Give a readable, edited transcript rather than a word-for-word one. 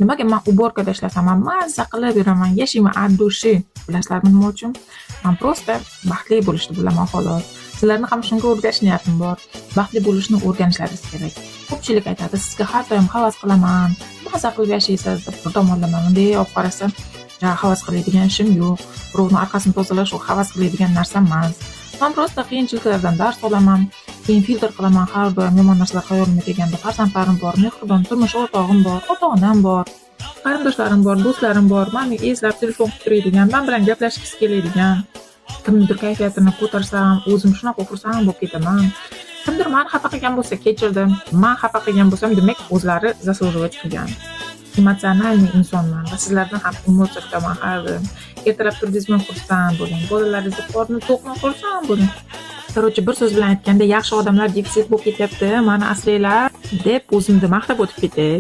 Nimaga men уборкада ishlasam ham mazza qilib yuraman, yashayman от души. Bilasizlarmi nima uchun? Men просто baxtli bo'lishni bilaman xolos. Sizlarni ham shunga o'rgatish niyatim bor. Baxtli bo'lishni o'rganishlaringiz kerak. Ko'pchilik aytadi, sizga har doim havas qilaman, mazza qilib yashaysiz deb bir tomonlama bunday olib qarasam, havas qiladigan ishim yo'q. Birovning orqasini tozalash u havas qiladigan narsa emas. Men просто qiyinchiliklardan dars olaman, keyin filtr qilaman har doim yomon narsalar hayolimga kelganda. Farzandlarim bor, mehribon turmush o'rtog'im bor, ota-onam bor, qarindoshlarim bor, do'stlarim bor, meni eslab telefon qilib turadigan, men bilan gaplashgisi keladigan. Kimdir kayfiyatini ko'tarsam, o'zim shunaqa xursand bo'lib ketaman. Kimdir meni xafa qilgan bo'lsa, kechirdim. Men xafa qilgan bo'lsam, demak, o'zlari заслуживать qilgan. Emotsionalniy insonman va sizlardan ham emotsiya kutaman har doim. Ertalab turdingizmi, xursand bo'ling. Bolalaringizni qorni to'qmi, xursand bo'ling. Короче, bir so'z bilan aytganda, yaxshi odamlar defitsit bo'lib ketyapti, meni aslanglar deb o'zimni maqtab o'tib ketay.